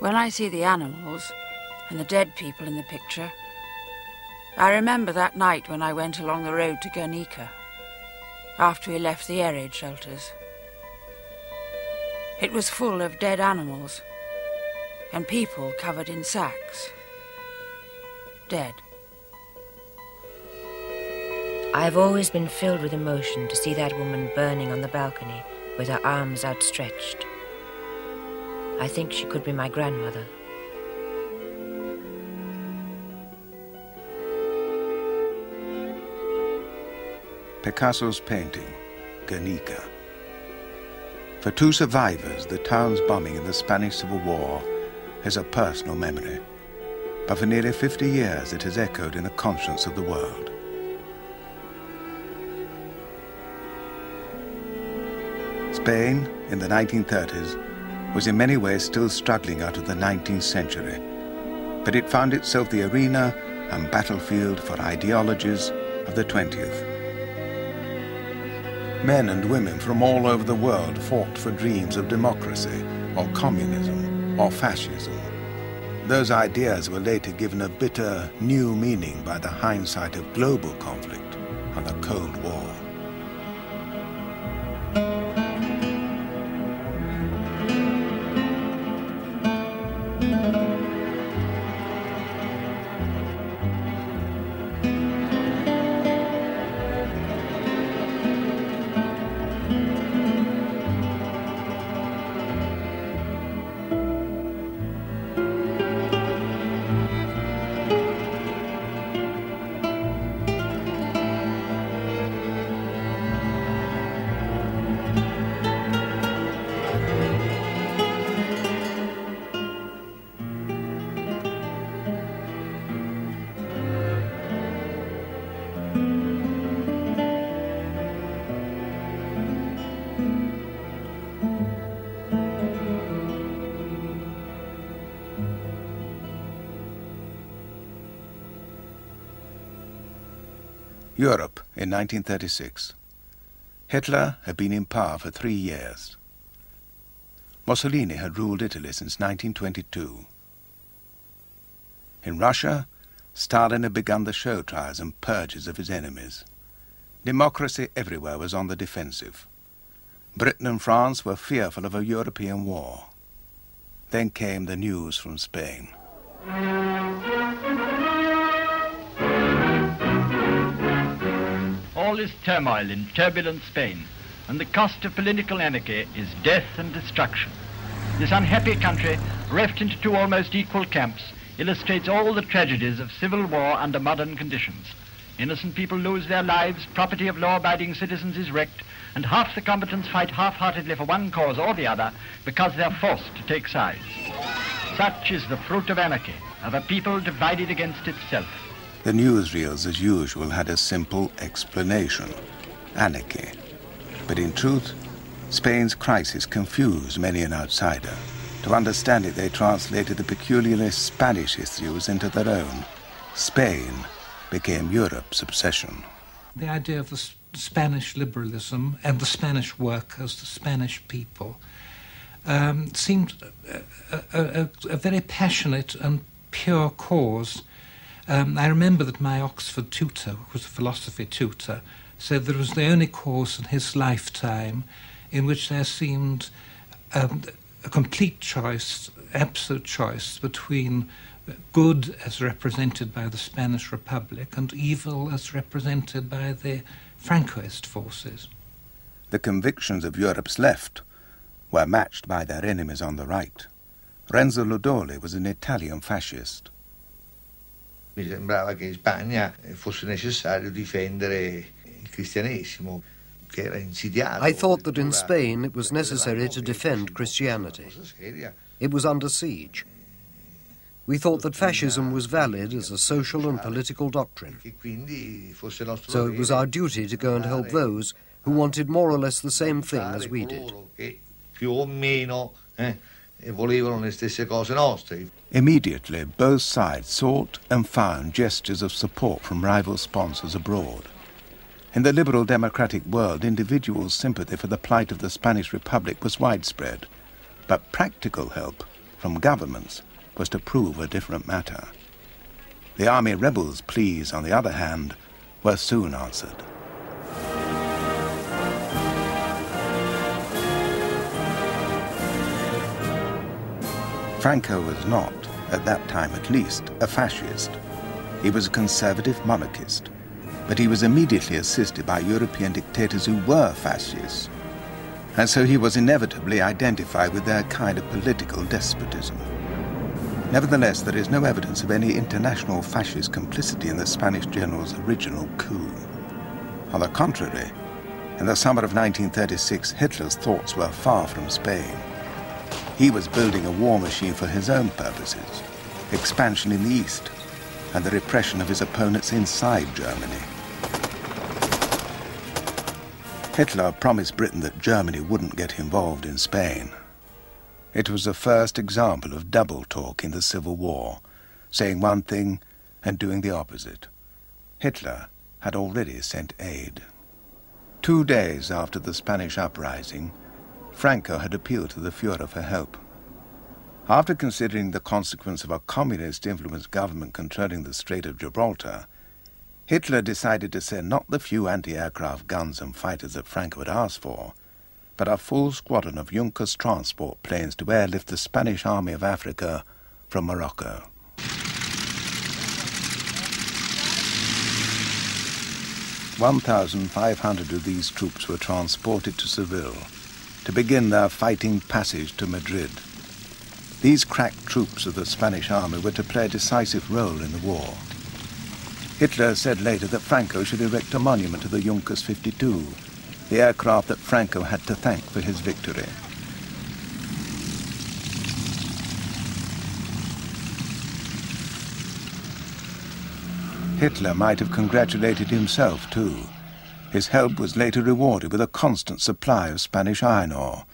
When I see the animals and the dead people in the picture, I remember that night when I went along the road to Guernica, after we left the air raid shelters. It was full of dead animals and people covered in sacks. Dead. I have always been filled with emotion to see that woman burning on the balcony with her arms outstretched. I think she could be my grandmother. Picasso's painting, Guernica. For two survivors, the town's bombing in the Spanish Civil War is a personal memory, but for nearly 50 years it has echoed in the conscience of the world. Spain, in the 1930s, was in many ways still struggling out of the 19th century, but it found itself the arena and battlefield for ideologies of the 20th. Men and women from all over the world fought for dreams of democracy, or communism, or fascism. Those ideas were later given a bitter, new meaning by the hindsight of global conflict and the Cold War. Europe in 1936. Hitler had been in power for 3 years. Mussolini had ruled Italy since 1922. In Russia, Stalin had begun the show trials and purges of his enemies. Democracy everywhere was on the defensive. Britain and France were fearful of a European war. Then came the news from Spain. All is turmoil in turbulent Spain, and the cost of political anarchy is death and destruction. This unhappy country, reft into two almost equal camps, illustrates all the tragedies of civil war under modern conditions. Innocent people lose their lives, property of law-abiding citizens is wrecked, and half the combatants fight half-heartedly for one cause or the other because they're forced to take sides. Such is the fruit of anarchy, of a people divided against itself. The newsreels, as usual, had a simple explanation: anarchy. But in truth, Spain's crisis confused many an outsider. To understand it, they translated the peculiarly Spanish issues into their own. Spain became Europe's obsession. The idea of the Spanish liberalism and the Spanish workers, the Spanish people, seemed a very passionate and pure cause. I remember that my Oxford tutor, who was a philosophy tutor, said that it was the only course in his lifetime in which there seemed a complete choice, absolute choice, between good as represented by the Spanish Republic and evil as represented by the Francoist forces. The convictions of Europe's left were matched by their enemies on the right. Renzo Lodoli was an Italian fascist. Mi sembrava che in Spagna fosse necessario difendere il cristianesimo, che era insidiato. I thought that in Spain it was necessary to defend Christianity. It was under siege. We thought that fascism was valid as a social and political doctrine. So it was our duty to go and help those who wanted more or less the same thing as we did. Immediately, both sides sought and found gestures of support from rival sponsors abroad. In the liberal democratic world, individual sympathy for the plight of the Spanish Republic was widespread, but practical help from governments was to prove a different matter. The army rebels' pleas, on the other hand, were soon answered. Franco was not, at that time at least, a fascist. He was a conservative monarchist, but he was immediately assisted by European dictators who were fascists, and so he was inevitably identified with their kind of political despotism. Nevertheless, there is no evidence of any international fascist complicity in the Spanish general's original coup. On the contrary, in the summer of 1936, Hitler's thoughts were far from Spain. He was building a war machine for his own purposes, expansion in the east, and the repression of his opponents inside Germany. Hitler promised Britain that Germany wouldn't get involved in Spain. It was the first example of double talk in the Civil War, saying one thing and doing the opposite. Hitler had already sent aid. 2 days after the Spanish uprising, Franco had appealed to the Führer for help. After considering the consequence of a communist-influenced government controlling the Strait of Gibraltar, Hitler decided to send not the few anti-aircraft guns and fighters that Franco had asked for, but a full squadron of Junkers transport planes to airlift the Spanish Army of Africa from Morocco. "1,500 of these troops were transported to Seville to begin their fighting passage to Madrid. These crack troops of the Spanish army were to play a decisive role in the war. Hitler said later that Franco should erect a monument to the Junkers 52, the aircraft that Franco had to thank for his victory. Hitler might have congratulated himself too. His help was later rewarded with a constant supply of Spanish iron ore.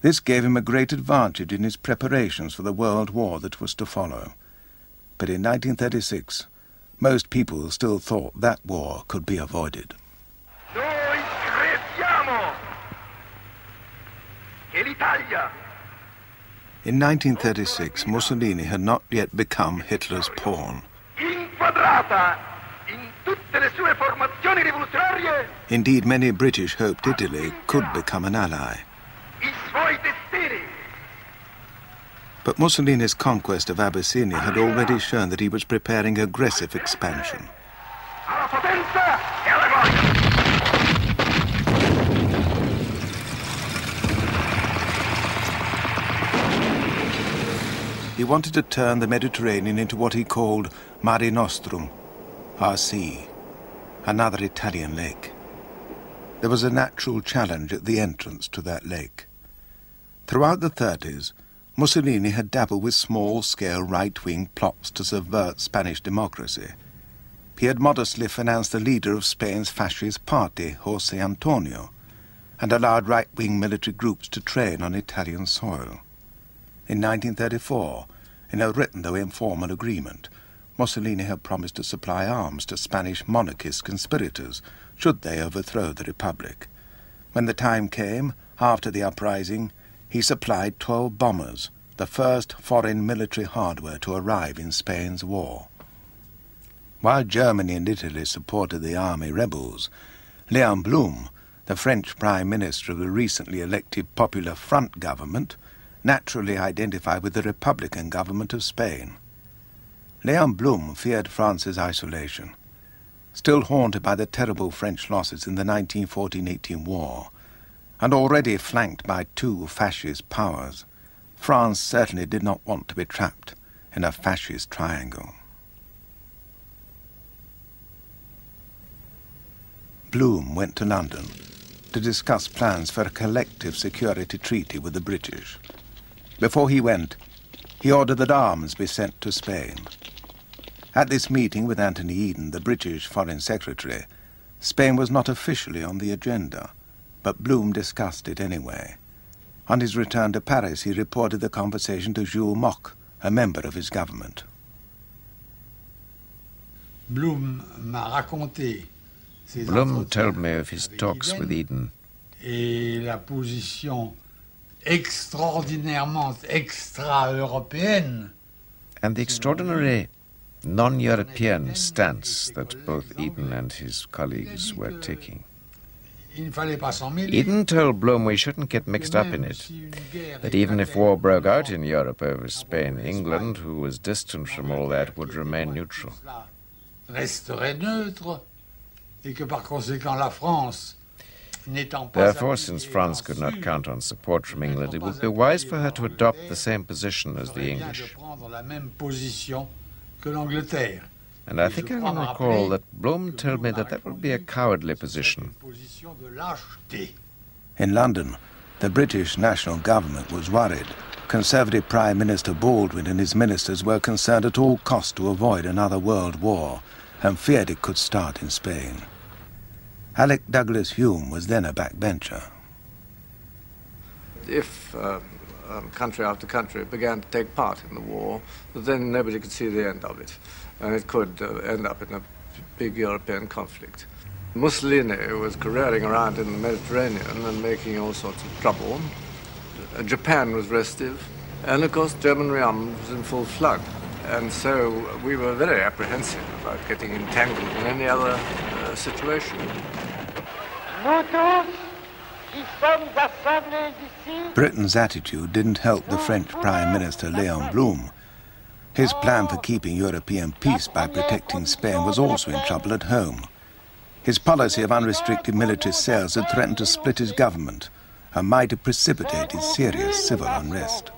This gave him a great advantage in his preparations for the World War that was to follow. But in 1936, most people still thought that war could be avoided. Noi crediamo che l'Italia. In 1936, Mussolini had not yet become Hitler's pawn. Inquadrata in tutte le sue formazioni rivoluzionarie. Indeed, many British hoped Italy could become an ally. I suoi destini. But Mussolini's conquest of Abyssinia had already shown that he was preparing aggressive expansion. Alla potenza e alla gloria. He wanted to turn the Mediterranean into what he called Mare Nostrum, our sea, another Italian lake. There was a natural challenge at the entrance to that lake. Throughout the 30s, Mussolini had dabbled with small-scale right-wing plots to subvert Spanish democracy. He had modestly financed the leader of Spain's fascist party, José Antonio, and allowed right-wing military groups to train on Italian soil. In 1934, in a written though informal agreement, Mussolini had promised to supply arms to Spanish monarchist conspirators should they overthrow the Republic. When the time came, after the uprising, he supplied 12 bombers, the first foreign military hardware to arrive in Spain's war. While Germany and Italy supported the army rebels, Léon Blum, the French Prime Minister of the recently elected Popular Front government, naturally identified with the Republican government of Spain. Léon Blum feared France's isolation. Still haunted by the terrible French losses in the 1914-18 war, and already flanked by 2 fascist powers, France certainly did not want to be trapped in a fascist triangle. Blum went to London to discuss plans for a collective security treaty with the British. Before he went, he ordered that arms be sent to Spain. At this meeting with Anthony Eden, the British Foreign Secretary, Spain was not officially on the agenda, but Blum discussed it anyway. On his return to Paris, he reported the conversation to Jules Moch, a member of his government. Blum told me of his talks with Eden extraordinairement extra-européenne. And the extraordinary non-European stance that both Eden and his colleagues were taking. Eden told Blum we shouldn't get mixed up in it, that even if war broke out in Europe over Spain, England, who was distant from all that, would remain neutral. Therefore, since France could not count on support from England, it would be wise for her to adopt the same position as the English. And I think I can recall that Blum told me that that would be a cowardly position. In London, the British national government was worried. Conservative Prime Minister Baldwin and his ministers were concerned at all costs to avoid another world war and feared it could start in Spain. Alec Douglas Hume was then a backbencher. If country after country began to take part in the war, then nobody could see the end of it. And it could end up in a big European conflict. Mussolini was careering around in the Mediterranean and making all sorts of trouble. Japan was restive, and of course German realm was in full flood. And so we were very apprehensive about getting entangled in any other situation. Britain's attitude didn't help the French Prime Minister Léon Blum. His plan for keeping European peace by protecting Spain was also in trouble at home. His policy of unrestricted military sales had threatened to split his government and might have precipitated serious civil unrest.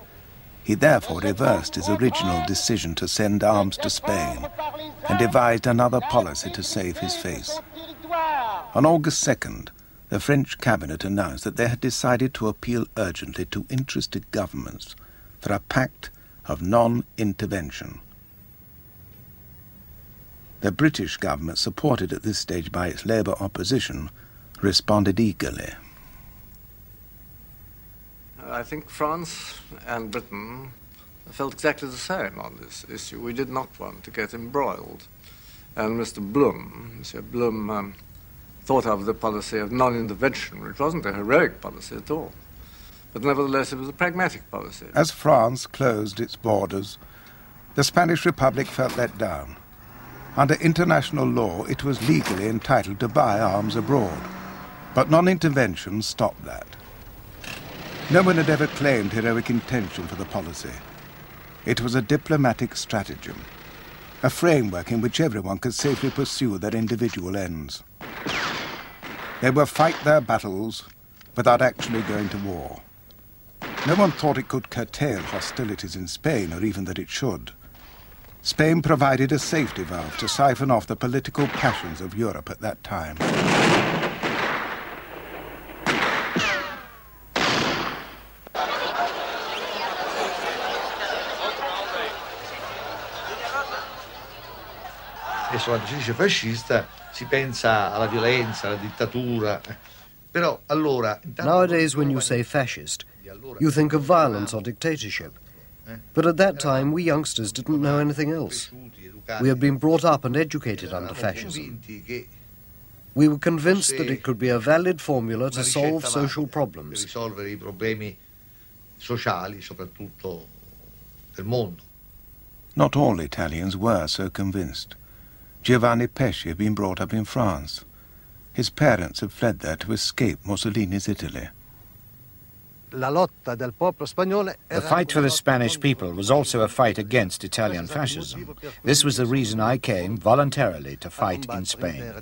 He therefore reversed his original decision to send arms to Spain and devised another policy to save his face. On August 2nd, the French cabinet announced that they had decided to appeal urgently to interested governments for a pact of non-intervention. The British government, supported at this stage by its Labour opposition, responded eagerly. I think France and Britain felt exactly the same on this issue. We did not want to get embroiled. And Mr. Blum thought of the policy of non-intervention, which wasn't a heroic policy at all. But nevertheless, it was a pragmatic policy. As France closed its borders, the Spanish Republic felt let down. Under international law, it was legally entitled to buy arms abroad. But non-intervention stopped that. No one had ever claimed heroic intention for the policy. It was a diplomatic stratagem, a framework in which everyone could safely pursue their individual ends. They would fight their battles without actually going to war. No one thought it could curtail hostilities in Spain, or even that it should. Spain provided a safety valve to siphon off the political passions of Europe at that time. Adesso quando si dice fascista si pensa alla violenza, alla dittatura. Però allora nowadays when you say fascist, you think of violence or dictatorship. But at that time, we youngsters didn't know anything else. We had been brought up and educated under fascism. We were convinced that it could be a valid formula to solve social problems. Risolvere I problemi sociali, soprattutto del mondo. Not all Italians were so convinced. Giovanni Pesci had been brought up in France. His parents had fled there to escape Mussolini's Italy. The fight for the Spanish people was also a fight against Italian fascism. This was the reason I came voluntarily to fight in Spain.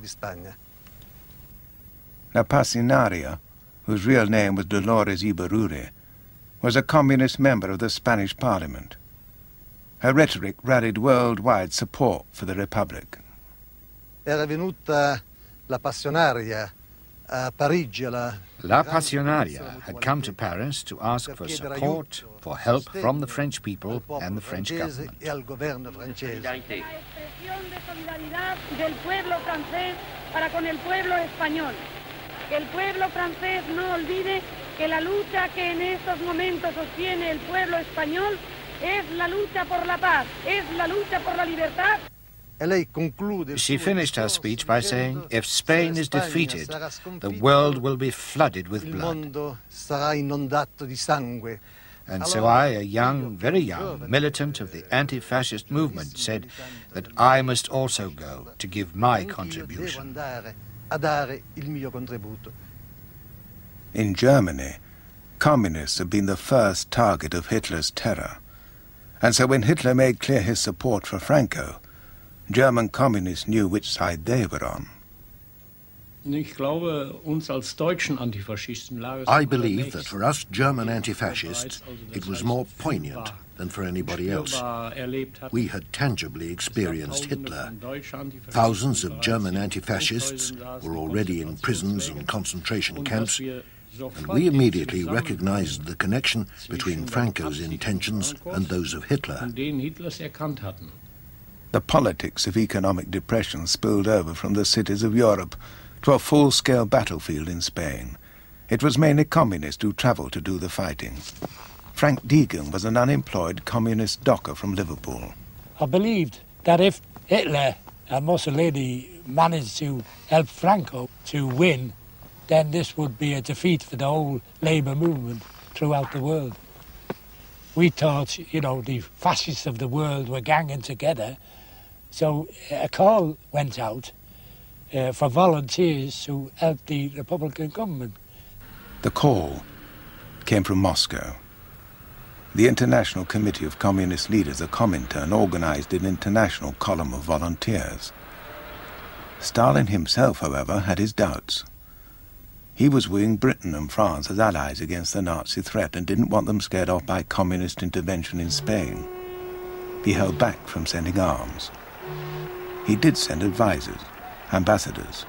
La Pasinaria, whose real name was Dolores Ibarruri, was a communist member of the Spanish Parliament. Her rhetoric rallied worldwide support for the Republic. La Passionaria had come to Paris to ask for support, for help from the French people and the French government. Que el pueblo francés no olvide que la lucha que en estos momentos sostiene el pueblo español es la lucha por la paz, es la lucha por la libertad. She finished her speech by saying, if Spain is defeated, the world will be flooded with blood. And so I, a young, very young, militant of the anti-fascist movement, said that I must also go to give my contribution. In Germany, communists had been the first target of Hitler's terror. And so when Hitler made clear his support for Franco, German communists knew which side they were on. I believe that for us German anti-fascists, it was more poignant than for anybody else. We had tangibly experienced Hitler. Thousands of German anti-fascists were already in prisons and concentration camps, and we immediately recognized the connection between Franco's intentions and those of Hitler. The politics of economic depression spilled over from the cities of Europe to a full-scale battlefield in Spain. It was mainly communists who travelled to do the fighting. Frank Deegan was an unemployed communist docker from Liverpool. I believed that if Hitler and Mussolini managed to help Franco to win, then this would be a defeat for the whole labour movement throughout the world. We thought, you know, the fascists of the world were ganging together, so a call went out for volunteers to help the Republican government. The call came from Moscow. The International Committee of Communist Leaders, a Comintern, organized an international column of volunteers. Stalin himself, however, had his doubts. He was weighing Britain and France as allies against the Nazi threat and didn't want them scared off by communist intervention in Spain. He held back from sending arms. He did send advisors, ambassadors,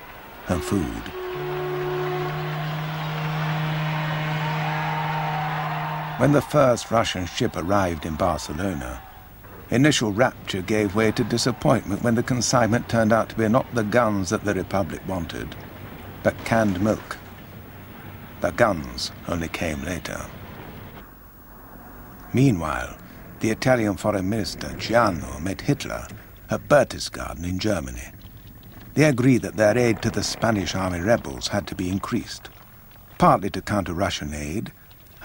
and food. When the first Russian ship arrived in Barcelona, initial rapture gave way to disappointment when the consignment turned out to be not the guns that the Republic wanted, but canned milk. The guns only came later. Meanwhile, the Italian Foreign Minister, Giano, met Hitler at Berchtesgaden in Germany. They agreed that their aid to the Spanish army rebels had to be increased, partly to counter Russian aid,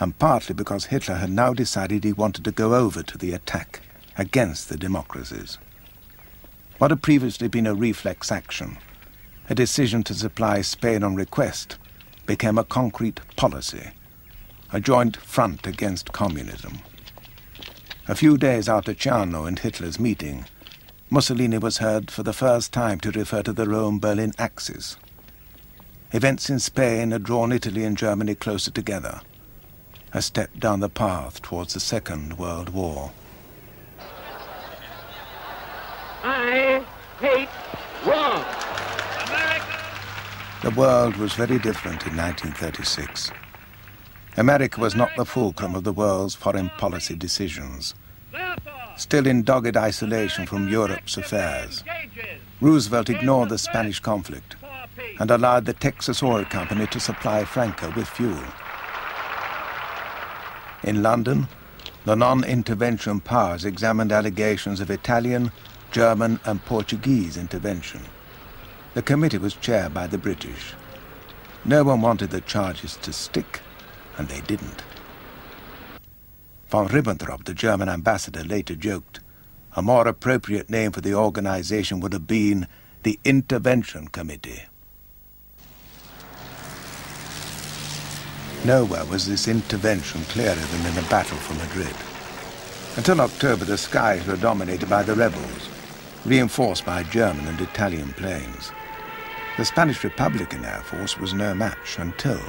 and partly because Hitler had now decided he wanted to go over to the attack against the democracies. What had previously been a reflex action, a decision to supply Spain on request, became a concrete policy, a joint front against communism. A few days after Ciano and Hitler's meeting, Mussolini was heard for the first time to refer to the Rome-Berlin axis. Events in Spain had drawn Italy and Germany closer together, a step down the path towards the Second World War. I hate war. The world was very different in 1936. America was not the fulcrum of the world's foreign policy decisions. Still in dogged isolation from Europe's affairs, Roosevelt ignored the Spanish conflict and allowed the Texas Oil Company to supply Franco with fuel. In London, the non-intervention powers examined allegations of Italian, German and Portuguese intervention. The committee was chaired by the British. No one wanted the charges to stick, and they didn't. Von Ribbentrop, the German ambassador, later joked, a more appropriate name for the organization would have been the Intervention Committee. Nowhere was this intervention clearer than in the battle for Madrid. Until October, the skies were dominated by the rebels, reinforced by German and Italian planes. The Spanish Republican Air Force was no match until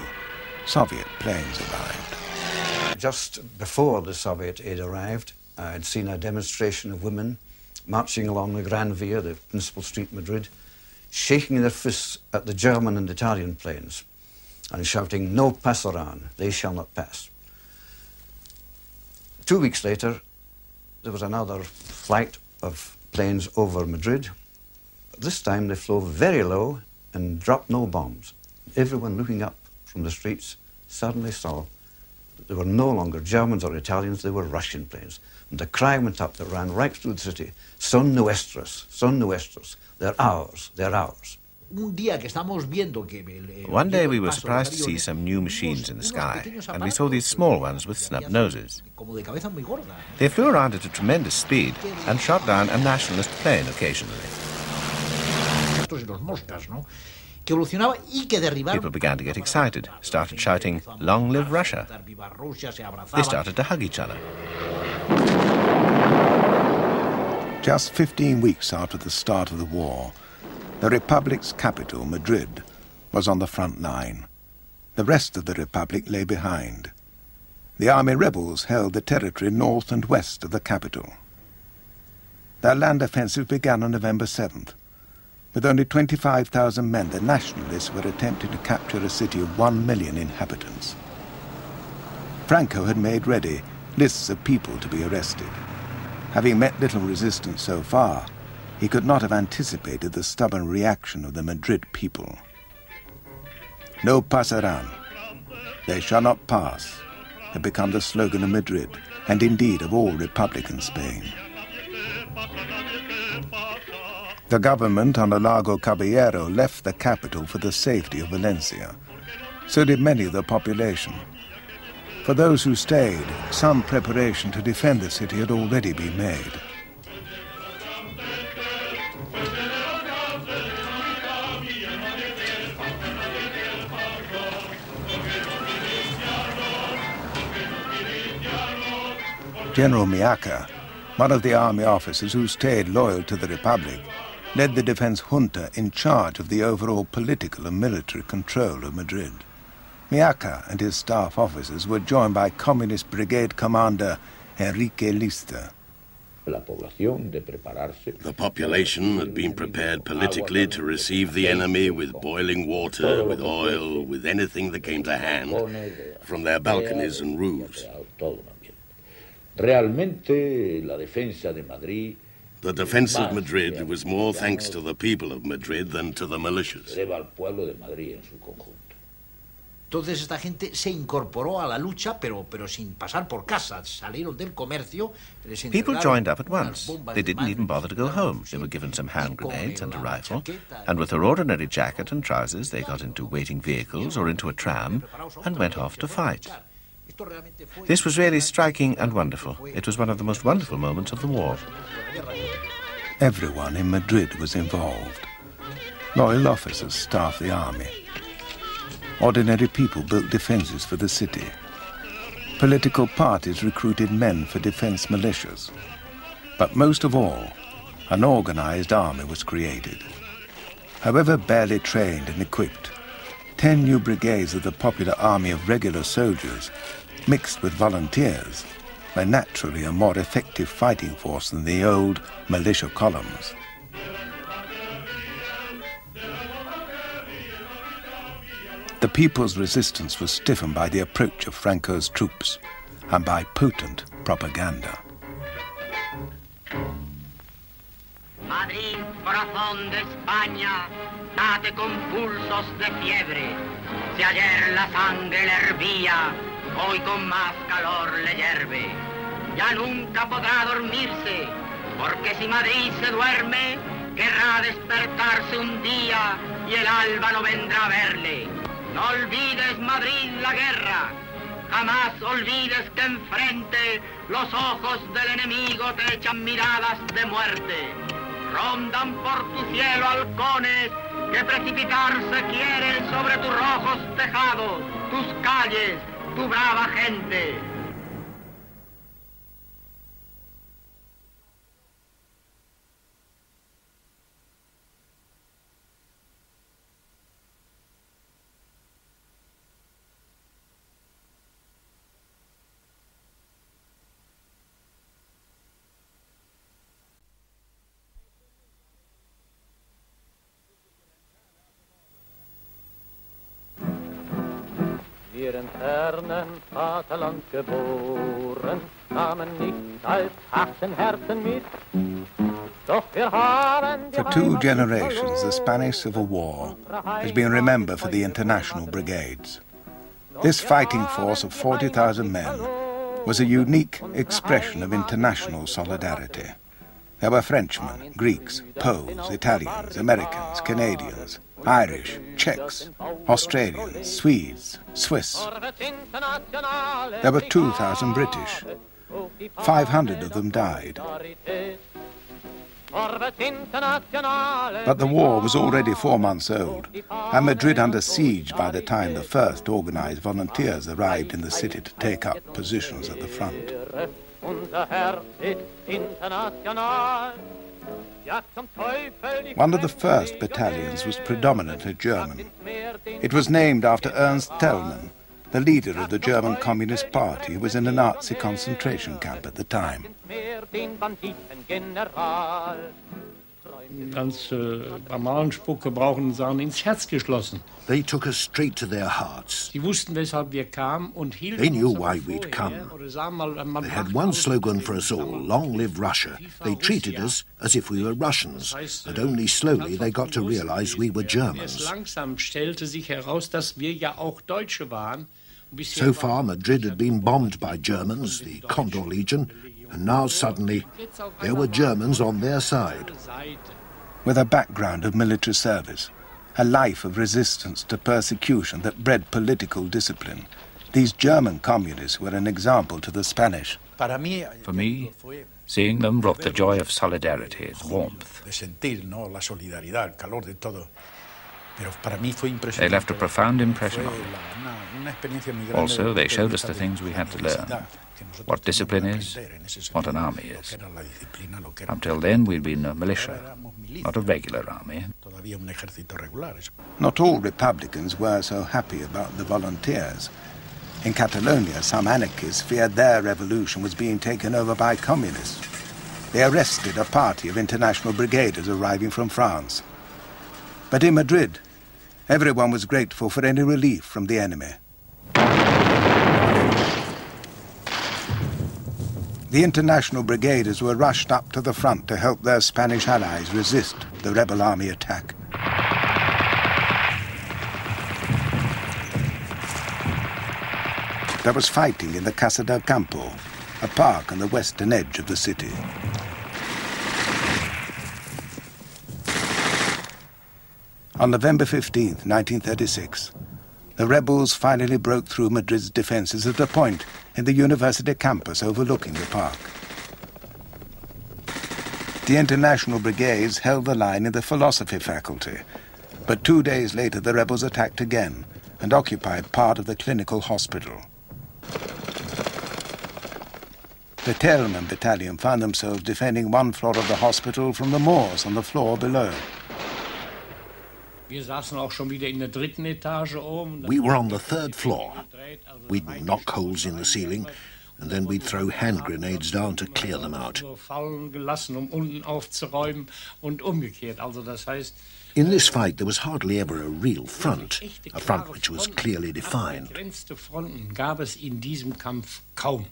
Soviet planes arrived. Just before the Soviet aid arrived, I'd seen a demonstration of women marching along the Gran Via, the principal street in Madrid, shaking their fists at the German and Italian planes and shouting, "No pasarán, they shall not pass." 2 weeks later, there was another flight of planes over Madrid. This time they flew very low and dropped no bombs. Everyone looking up from the streets suddenly saw They were no longer Germans or Italians, they were Russian planes. And the cry went up that ran right through the city, son nuestros, they're ours, they're ours. One day we were surprised to see some new machines in the sky, and we saw these small ones with snub noses. They flew around at a tremendous speed and shot down a nationalist plane occasionally. People began to get excited, started shouting, "Long live Russia!" They started to hug each other. Just 15 weeks after the start of the war, the Republic's capital, Madrid, was on the front line. The rest of the Republic lay behind. The army rebels held the territory north and west of the capital. Their land offensive began on November 7th. With only 25,000 men, the nationalists were attempting to capture a city of 1 million inhabitants. Franco had made ready lists of people to be arrested. Having met little resistance so far, he could not have anticipated the stubborn reaction of the Madrid people. "No pasarán," "They shall not pass," had become the slogan of Madrid, and indeed of all Republican Spain. The government on the Lago Caballero left the capital for the safety of Valencia. So did many of the population. For those who stayed, some preparation to defend the city had already been made. General Miaca, one of the army officers who stayed loyal to the Republic, led the defense junta in charge of the overall political and military control of Madrid. Miaca and his staff officers were joined by Communist Brigade Commander Enrique Lista. The population had been prepared politically to receive the enemy with boiling water, with oil, with anything that came to hand, from their balconies and roofs. The defense of Madrid was more thanks to the people of Madrid than to the militias. Entonces esta gente se incorporó a la lucha, pero sin pasar por casa. Salieron del comercio. People joined up at once. They didn't even bother to go home. They were given some hand grenades and a rifle, and with their ordinary jacket and trousers, they got into waiting vehicles or into a tram and went off to fight. This was really striking and wonderful. It was one of the most wonderful moments of the war. Everyone in Madrid was involved. Loyal officers staffed the army. Ordinary people built defenses for the city. Political parties recruited men for defense militias. But most of all, an organized army was created. However barely trained and equipped, 10 new brigades of the popular army of regular soldiers, mixed with volunteers, were naturally a more effective fighting force than the old militia columns. The people's resistance was stiffened by the approach of Franco's troops and by potent propaganda. Madrid, corazón de España, late con pulsos de fiebre. Si ayer la sangre le hervía, hoy con más calor le hierve. Ya nunca podrá dormirse, porque si Madrid se duerme, querrá despertarse un día y el alba no vendrá a verle. No olvides, Madrid, la guerra. Jamás olvides que enfrente los ojos del enemigo te echan miradas de muerte. Rondan por tu cielo halcones que precipitarse quieren sobre tus rojos tejados, tus calles, tu brava gente. Wir in fernen Vaterland geboren, nahmen nicht als harten Herzen mit. Doch wir haben For 2 generations, the Spanish Civil War has been remembered for the international brigades. This fighting force of 40,000 men was a unique expression of international solidarity. There were Frenchmen, Greeks, Poles, Italians, Americans, Canadians, Irish, Czechs, Australians, Swedes, Swiss. There were 2,000 British. 500 of them died. But the war was already 4 months old, and Madrid under siege by the time the first organized volunteers arrived in the city to take up positions at the front. One of the first battalions was predominantly German. It was named after Ernst Thälmann, the leader of the German Communist Party, who was in a Nazi concentration camp at the time. Ganz Barbaren-Spucke brauchen, sagen, ins Herz geschlossen. They took us straight to their hearts. Sie wussten, weshalb wir kamen und hielten They knew uns why aber we'd vorher, come. oder sagen mal, They had one slogan for us all, long live Russia. They treated us as if we were Russians, and only slowly they got to realize we were Germans. Langsam stellte sich heraus, dass wir ja auch Deutsche waren. So far, Madrid had been bombed by Germans, the Condor Legion, and now suddenly there were Germans on their side. With a background of military service, a life of resistance to persecution that bred political discipline, these German communists were an example to the Spanish. For me, seeing them brought the joy of solidarity, warmth. They left a profound impression on me. Also, they showed us the things we had to learn. What discipline is, what an army is. Until then, we'd been a militia, not a regular army. Not all Republicans were so happy about the volunteers. In Catalonia, some anarchists feared their revolution was being taken over by communists. They arrested a party of international brigaders arriving from France. But in Madrid, everyone was grateful for any relief from the enemy. The international brigaders were rushed up to the front to help their Spanish allies resist the rebel army attack. There was fighting in the Casa del Campo, a park on the western edge of the city. On November 15th, 1936, the rebels finally broke through Madrid's defenses at a point in the university campus overlooking the park. The international brigades held the line in the philosophy faculty, but 2 days later the rebels attacked again and occupied part of the clinical hospital. The Thälmann battalion found themselves defending one floor of the hospital from the Moors on the floor below. Wir saßen auch schon wieder in der dritten Etage oben. We were on the third floor. We'd knock holes in the ceiling, and then we'd throw hand grenades down to clear them out. Fallen gelassen, unten aufzuräumen und umgekehrt. Also das heißt, in this fight, there was hardly ever a real front, a front which was clearly defined. Begrenzte Fronten gab es in diesem Kampf kaum.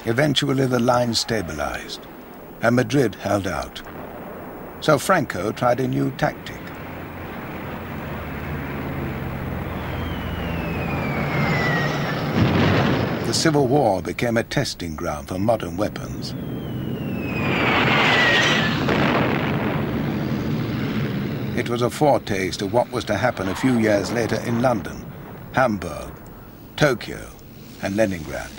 Eventually, the line stabilized, and Madrid held out. So Franco tried a new tactic. The Civil War became a testing ground for modern weapons. It was a foretaste of what was to happen a few years later in London, Hamburg, Tokyo, and Leningrad.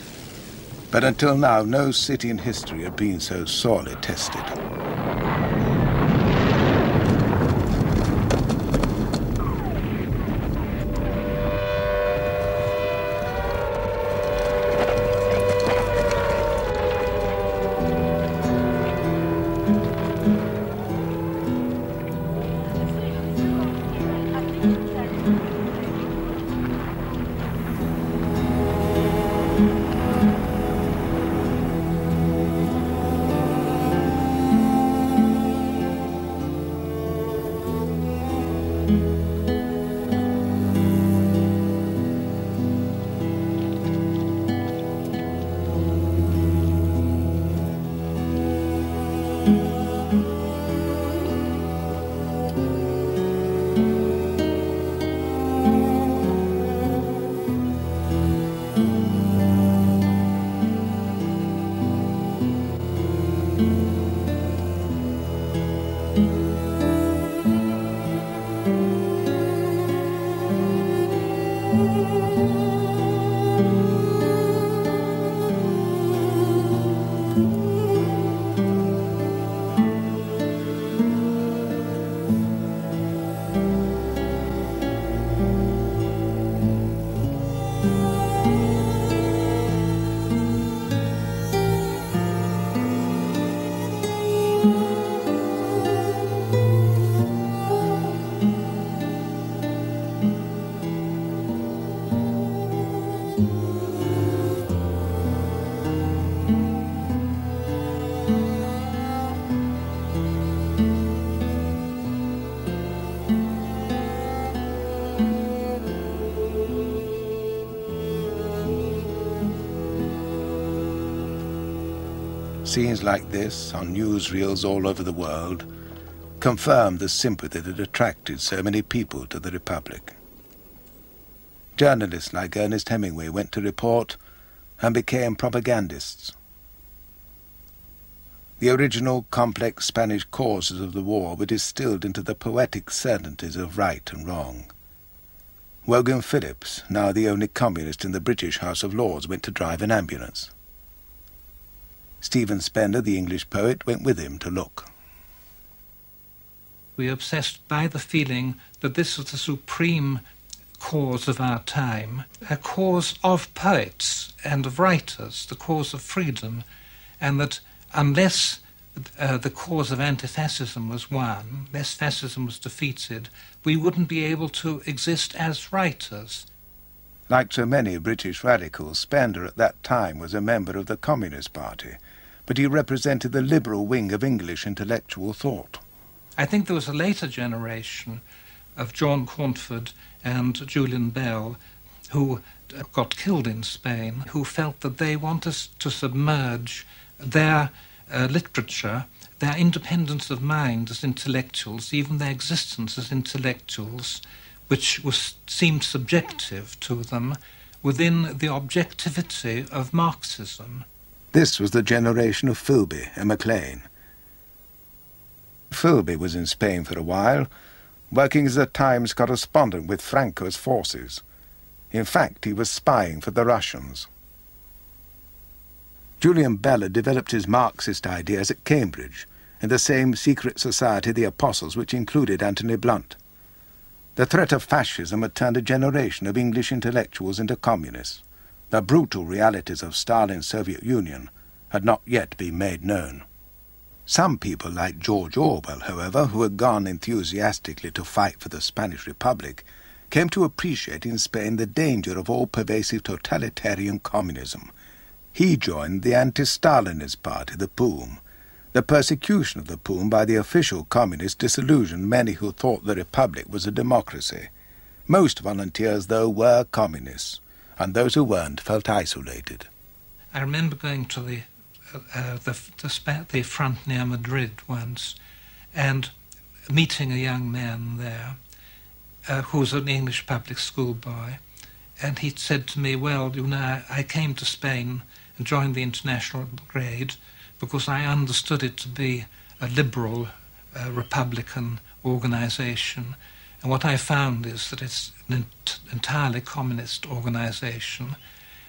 But until now, no city in history had been so sorely tested. Scenes like this, on newsreels all over the world, confirmed the sympathy that attracted so many people to the Republic. Journalists like Ernest Hemingway went to report and became propagandists. The original complex Spanish causes of the war were distilled into the poetic certainties of right and wrong. Wogan Phillips, now the only communist in the British House of Lords, went to drive an ambulance. Stephen Spender, the English poet, went with him to look. We are obsessed by the feeling that this is the supreme cause of our time, a cause of poets and of writers, the cause of freedom, and that unless the cause of anti-fascism was won, unless fascism was defeated, we wouldn't be able to exist as writers. Like so many British radicals, Spender at that time was a member of the Communist Party, but he represented the liberal wing of English intellectual thought. I think there was a later generation of John Cornford and Julian Bell who got killed in Spain, who felt that they wanted to submerge their literature, their independence of mind as intellectuals, even their existence as intellectuals, which seemed subjective to them, within the objectivity of Marxism. This was the generation of Philby and Maclean. Philby was in Spain for a while, working as a Times correspondent with Franco's forces. In fact, he was spying for the Russians. Julian Bell had developed his Marxist ideas at Cambridge, in the same secret society, the Apostles, which included Anthony Blunt. The threat of fascism had turned a generation of English intellectuals into communists. The brutal realities of Stalin's Soviet Union had not yet been made known. Some people like George Orwell, however, who had gone enthusiastically to fight for the Spanish Republic, came to appreciate in Spain the danger of all-pervasive totalitarian communism. He joined the anti-Stalinist party, the POUM. The persecution of the POUM by the official communists disillusioned many who thought the Republic was a democracy. Most volunteers, though, were communists, and those who weren't felt isolated. I remember going to the front near Madrid once and meeting a young man there who was an English public school boy, and he said to me, well, you know, I came to Spain and joined the International Brigade because I understood it to be a liberal Republican organization, and what I found is that it's an entirely communist organization.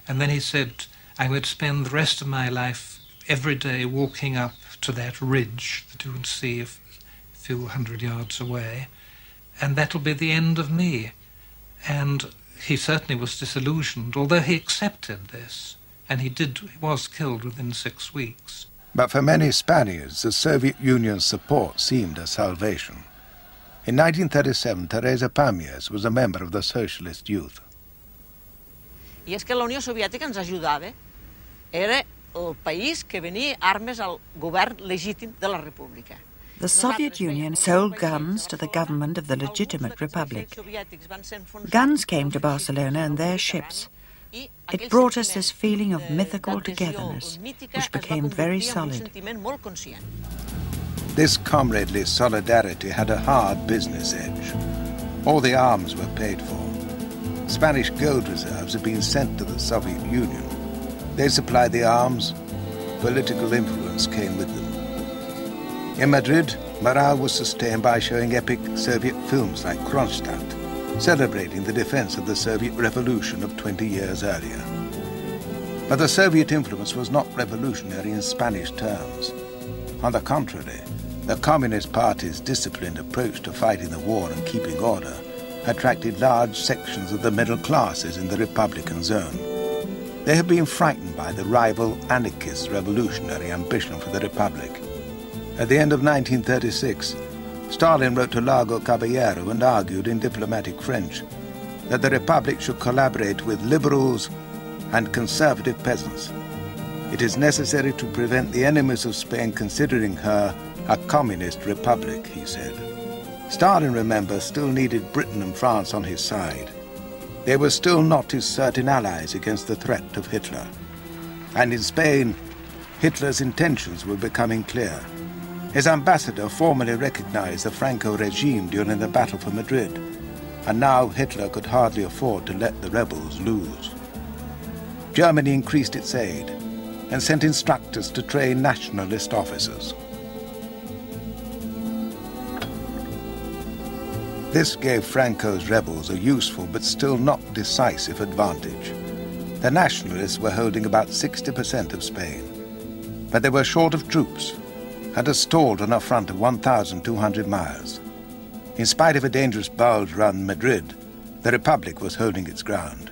And then he said, I would spend the rest of my life every day walking up to that ridge that you can see a few hundred yards away, and that'll be the end of me. And he certainly was disillusioned, although he accepted this, and he was killed within 6 weeks. But for many Spaniards, the Soviet Union's support seemed a salvation. In 1937, Teresa Pamias was a member of the Socialist Youth. I és que la Unió Soviètica ens ajudava. Era el país que venia armes al govern legítim de la República. The Soviet Union sold guns to the government of the legitimate republic. Guns came to Barcelona in their ships. It brought us this feeling of mythical togetherness, which became very solid. This comradely solidarity had a hard business edge. All the arms were paid for. Spanish gold reserves had been sent to the Soviet Union. They supplied the arms. Political influence came with them. In Madrid, morale was sustained by showing epic Soviet films like Kronstadt, celebrating the defense of the Soviet Revolution of 20 years earlier. But the Soviet influence was not revolutionary in Spanish terms. On the contrary, the Communist Party's disciplined approach to fighting the war and keeping order attracted large sections of the middle classes in the Republican zone. They had been frightened by the rival anarchist revolutionary ambition for the Republic. At the end of 1936, Stalin wrote to Largo Caballero and argued in diplomatic French that the Republic should collaborate with liberals and conservative peasants. It is necessary to prevent the enemies of Spain considering her a communist republic, he said. Stalin, remember, still needed Britain and France on his side. They were still not his certain allies against the threat of Hitler. And in Spain, Hitler's intentions were becoming clear. His ambassador formally recognized the Franco regime during the Battle for Madrid, and now Hitler could hardly afford to let the rebels lose. Germany increased its aid and sent instructors to train nationalist officers. This gave Franco's rebels a useful but still not decisive advantage. The nationalists were holding about 60% of Spain, but they were short of troops and had stalled on a front of 1,200 miles. In spite of a dangerous bulge around Madrid, the Republic was holding its ground.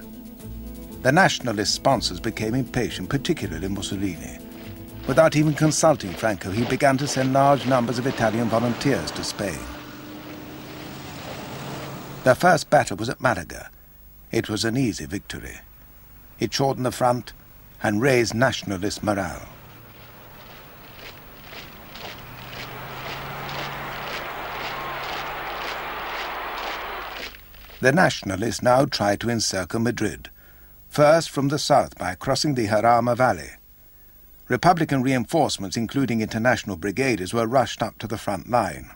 The nationalist sponsors became impatient, particularly Mussolini. Without even consulting Franco, he began to send large numbers of Italian volunteers to Spain. Their first battle was at Malaga. It was an easy victory. It shortened the front and raised nationalist morale. The nationalists now tried to encircle Madrid, first from the south by crossing the Jarama Valley. Republican reinforcements, including international brigaders, were rushed up to the front line.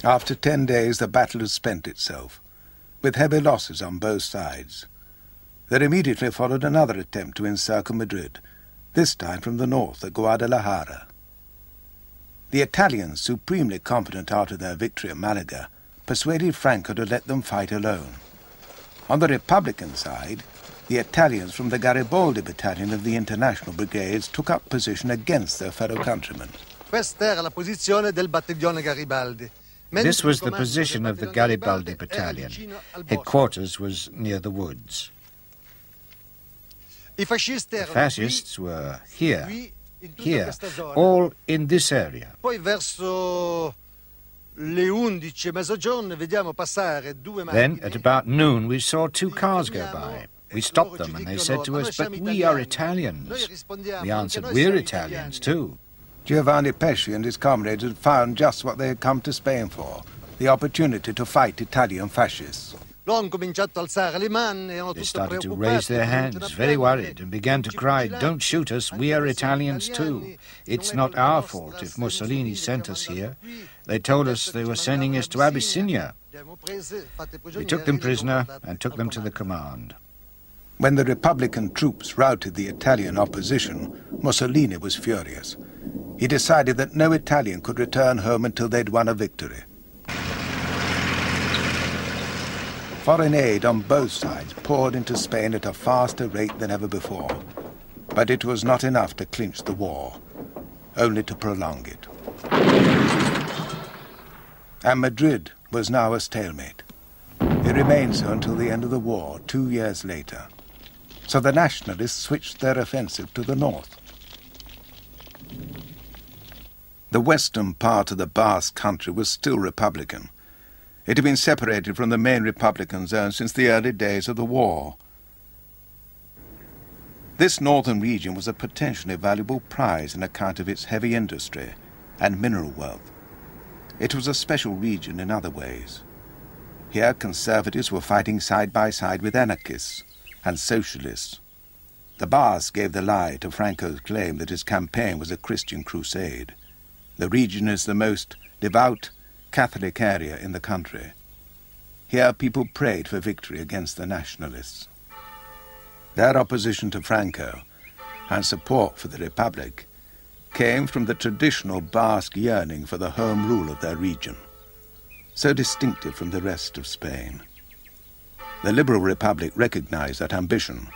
After 10 days, the battle had spent itself, with heavy losses on both sides. There immediately followed another attempt to encircle Madrid, this time from the north at Guadalajara. The Italians, supremely confident after their victory at Malaga, persuaded Franco to let them fight alone. On the Republican side, the Italians from the Garibaldi battalion of the International Brigades took up position against their fellow countrymen. Questa era la posizione del battaglione Garibaldi. This was the position of the Garibaldi battalion. Headquarters was near the woods. The fascists were here, all in this area. Then, at about noon, we saw two cars go by. We stopped them and they said to us, "But we are Italians." We answered, "We're Italians too." Giovanni Pesci and his comrades had found just what they had come to Spain for, the opportunity to fight Italian fascists. They started to raise their hands, very worried, and began to cry, "Don't shoot us, we are Italians too. It's not our fault if Mussolini sent us here. They told us they were sending us to Abyssinia." We took them prisoner and took them to the command. When the Republican troops routed the Italian opposition, Mussolini was furious. He decided that no Italian could return home until they'd won a victory. Foreign aid on both sides poured into Spain at a faster rate than ever before. But it was not enough to clinch the war, only to prolong it. And Madrid was now a stalemate. It remained so until the end of the war, 2 years later. So the nationalists switched their offensive to the north. The western part of the Basque country was still Republican. It had been separated from the main Republican zone since the early days of the war. This northern region was a potentially valuable prize on account of its heavy industry and mineral wealth. It was a special region in other ways. Here conservatives were fighting side by side with anarchists and socialists. The Basques gave the lie to Franco's claim that his campaign was a Christian crusade. The region is the most devout Catholic area in the country. Here people prayed for victory against the nationalists. Their opposition to Franco and support for the Republic came from the traditional Basque yearning for the home rule of their region, so distinctive from the rest of Spain. The Liberal Republic recognized that ambition,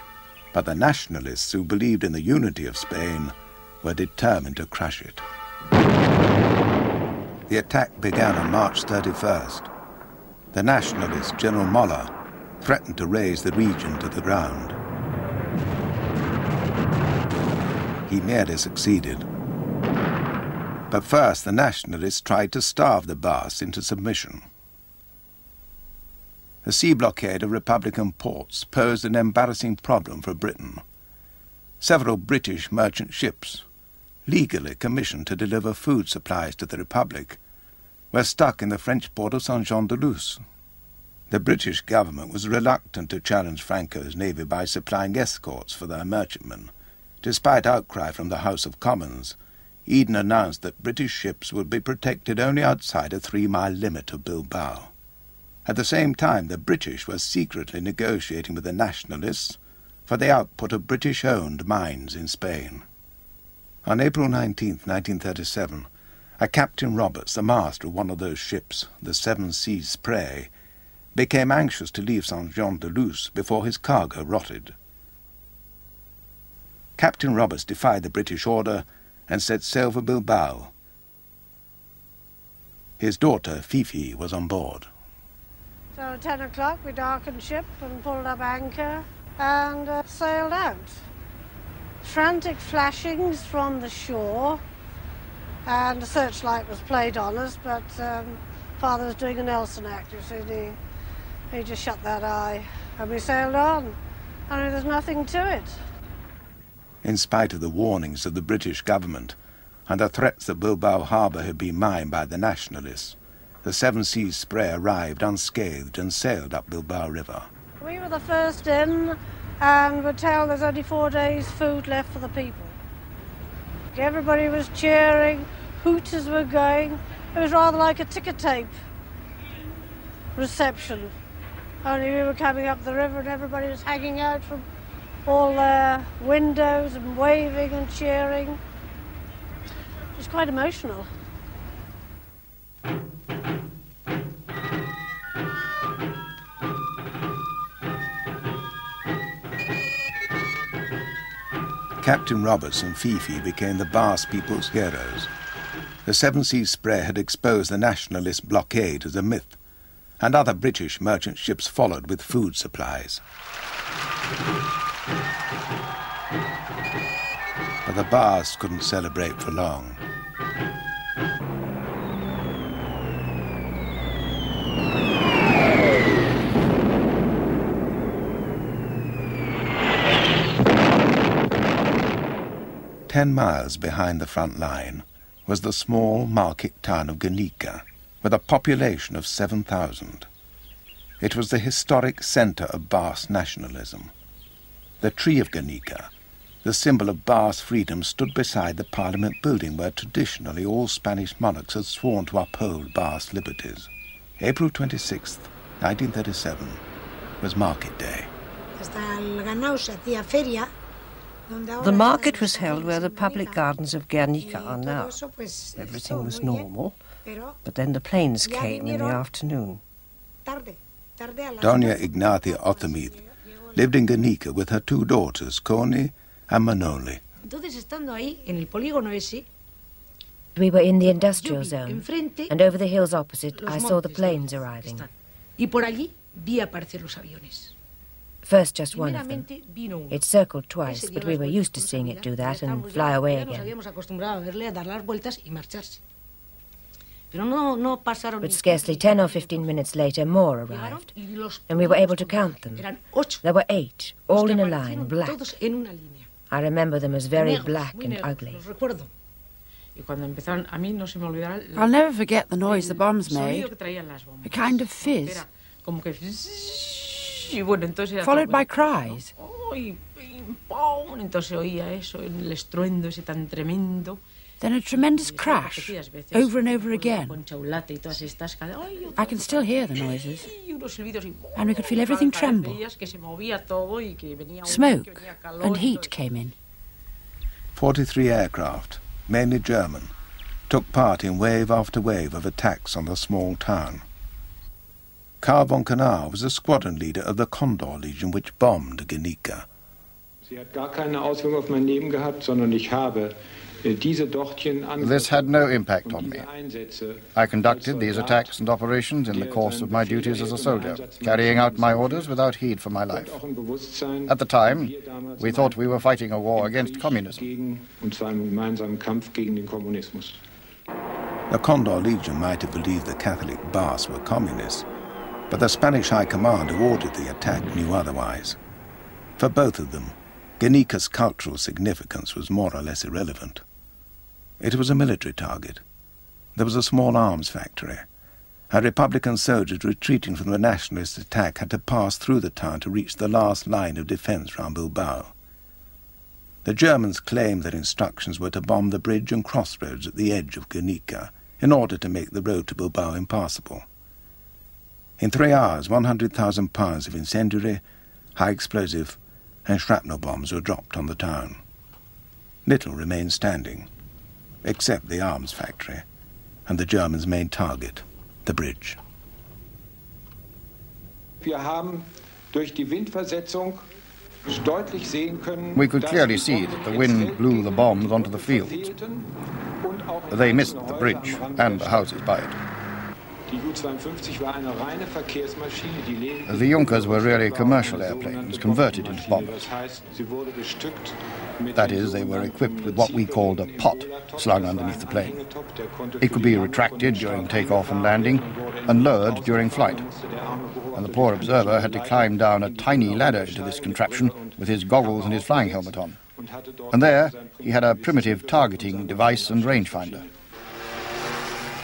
but the nationalists who believed in the unity of Spain were determined to crush it. The attack began on March 31st. The nationalist, General Moller, threatened to raze the region to the ground. He nearly succeeded. But first, the nationalists tried to starve the Basques into submission. The sea blockade of Republican ports posed an embarrassing problem for Britain. Several British merchant ships, legally commissioned to deliver food supplies to the Republic, were stuck in the French port of Saint-Jean-de-Luz. The British government was reluctant to challenge Franco's navy by supplying escorts for their merchantmen. Despite outcry from the House of Commons, Eden announced that British ships would be protected only outside a 3-mile limit of Bilbao. At the same time, the British were secretly negotiating with the nationalists for the output of British-owned mines in Spain. On April 19, 1937, a Captain Roberts, the master of one of those ships, the Seven Seas Prey, became anxious to leave Saint-Jean-de-Luz before his cargo rotted. Captain Roberts defied the British order and set sail for Bilbao. His daughter, Fifi, was on board. So at 10 o'clock we darkened ship and pulled up anchor and sailed out. Frantic flashings from the shore, and a searchlight was played on us, but Father was doing a Nelson act, you see. He just shut that eye, and we sailed on. I mean, there's nothing to it. In spite of the warnings of the British government and the threats that Bilbao harbour had been mined by the nationalists, the Seven Seas Spray arrived unscathed and sailed up Bilbao River. We were the first in, and were told there's only 4 days' food left for the people. Everybody was cheering, hooters were going. It was rather like a ticker tape reception. Only we were coming up the river and everybody was hanging out from all their windows and waving and cheering. It was quite emotional. Captain Roberts and Fifi became the Basque people's heroes. The Seven Seas Spray had exposed the nationalist blockade as a myth, and other British merchant ships followed with food supplies. But the Basques couldn't celebrate for long. "10 miles behind the front line was the small market town of Guernica, with a population of 7,000. It was the historic centre of Basque nationalism. The tree of Guernica, the symbol of Basque freedom, stood beside the Parliament building where traditionally all Spanish monarchs had sworn to uphold Basque liberties. April 26, 1937, was Market Day. The market was held where the public gardens of Guernica are now. Everything was normal, but then the planes came in the afternoon. Doña Ignacia Otomith lived in Guernica with her 2 daughters, Connie and Manoli. We were in the industrial zone, and over the hills opposite, I saw the planes arriving. First, just one of them. It circled twice, but we were used to seeing it do that and fly away again. But scarcely 10 or 15 minutes later, more arrived, and we were able to count them. There were 8, all in a line, black. I remember them as very black and ugly. I'll never forget the noise the bombs made. A kind of fizz, followed by cries. Then a tremendous crash, over and over again. I can still hear the noises, and we could feel everything tremble. Smoke and heat came in. 43 aircraft, mainly German, took part in wave after wave of attacks on the small town. Karl von Kanar was the squadron leader of the Condor Legion which bombed Guernica. This had no impact on me. I conducted these attacks and operations in the course of my duties as a soldier, carrying out my orders without heed for my life. At the time, we thought we were fighting a war against communism. The Condor Legion might have believed the Catholic Basques were communists, but the Spanish High Command who ordered the attack knew otherwise. For both of them, Guernica's cultural significance was more or less irrelevant. It was a military target. There was a small arms factory, and Republican soldiers retreating from the nationalist attack had to pass through the town to reach the last line of defence round Bilbao. The Germans claimed their instructions were to bomb the bridge and crossroads at the edge of Guernica in order to make the road to Bilbao impassable. In 3 hours, 100,000 pounds of incendiary, high explosive and shrapnel bombs were dropped on the town. Little remained standing, except the arms factory and the Germans' main target, the bridge. We could clearly see that the wind blew the bombs onto the fields. They missed the bridge and the houses by it. The Junkers were really commercial airplanes converted into bombers. That is, they were equipped with what we called a pot slung underneath the plane. It could be retracted during takeoff and landing and lowered during flight. And the poor observer had to climb down a tiny ladder into this contraption with his goggles and his flying helmet on. And there he had a primitive targeting device and rangefinder.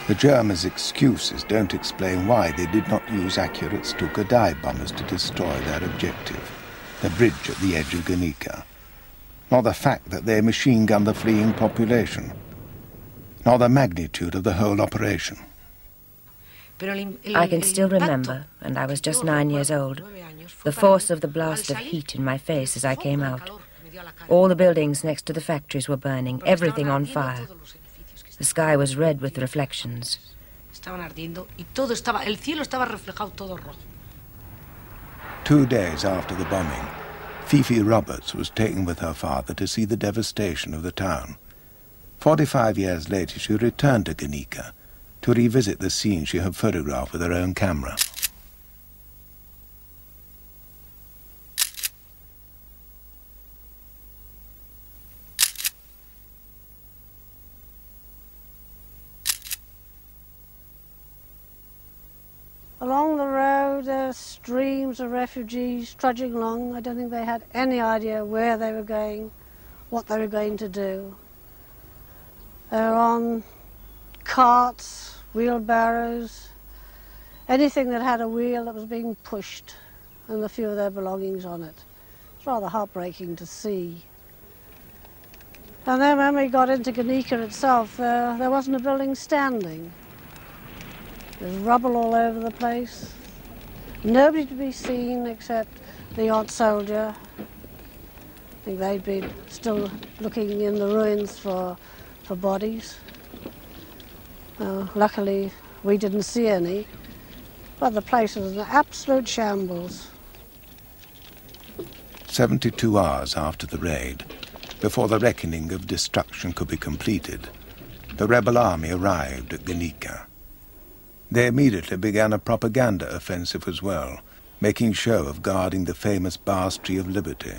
The Germans' excuses don't explain why they did not use accurate Stuka dive bombers to destroy their objective, the bridge at the edge of Guernica, nor the fact that they machine-gunned the fleeing population, nor the magnitude of the whole operation. I can still remember, and I was just 9 years old, the force of the blast of heat in my face as I came out. All the buildings next to the factories were burning, everything on fire. The sky was red with reflections. 2 days after the bombing, Fifi Roberts was taken with her father to see the devastation of the town. 45 years later, she returned to Guernica to revisit the scene she had photographed with her own camera. Along the road, there were streams of refugees trudging along. I don't think they had any idea where they were going, what they were going to do. They were on carts, wheelbarrows, anything that had a wheel that was being pushed, and a few of their belongings on it. It's rather heartbreaking to see. And then when we got into Guernica itself, there wasn't a building standing. There's rubble all over the place. Nobody to be seen except the odd soldier. I think they'd been still looking in the ruins for bodies. Luckily, we didn't see any, but the place was an absolute shambles. 72 hours after the raid, before the reckoning of destruction could be completed, the rebel army arrived at Guernica. They immediately began a propaganda offensive as well, making show of guarding the famous Bars Tree of Liberty.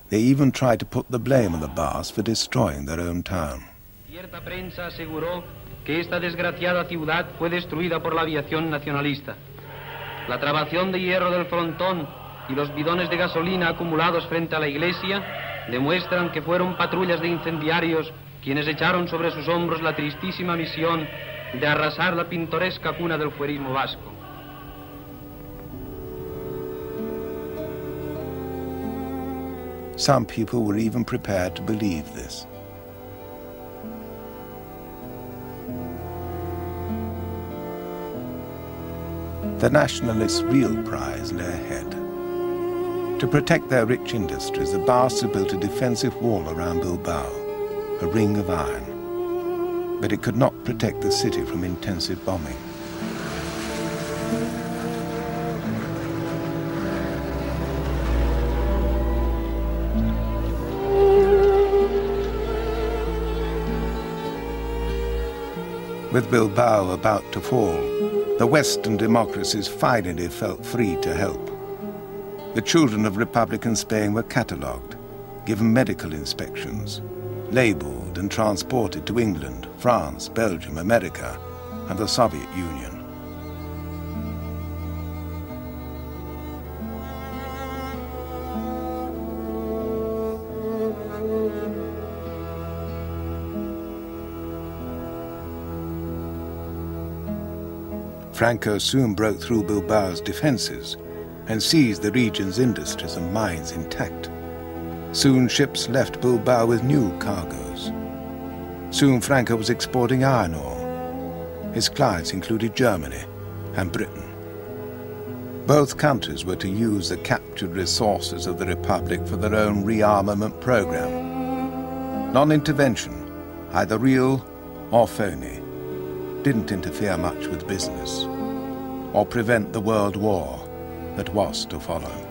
They even tried to put the blame on the Bars for destroying their own town. Cierta prensa aseguró que esta desgraciada ciudad fue destruida por la aviación nacionalista. La trabación de hierro del frontón y los bidones de gasolina acumulados frente a la iglesia demuestran que fueron patrullas de incendiarios quienes echaron sobre sus hombros la tristísima misión de arrasar la pintoresca cuna del fuerismo vasco. Some people were even prepared to believe this. The nationalists' real prize lay ahead. To protect their rich industries, the Basques had built a defensive wall around Bilbao, a ring of iron. But it could not protect the city from intensive bombing. With Bilbao about to fall, the Western democracies finally felt free to help. The children of Republican Spain were catalogued, given medical inspections, labeled and transported to England, France, Belgium, America, and the Soviet Union. Franco soon broke through Bilbao's defences and seized the region's industries and mines intact. Soon ships left Bilbao with new cargoes. Soon Franco was exporting iron ore. His clients included Germany and Britain. Both countries were to use the captured resources of the Republic for their own rearmament program. Non-intervention, either real or phony, didn't interfere much with business or prevent the world war that was to follow.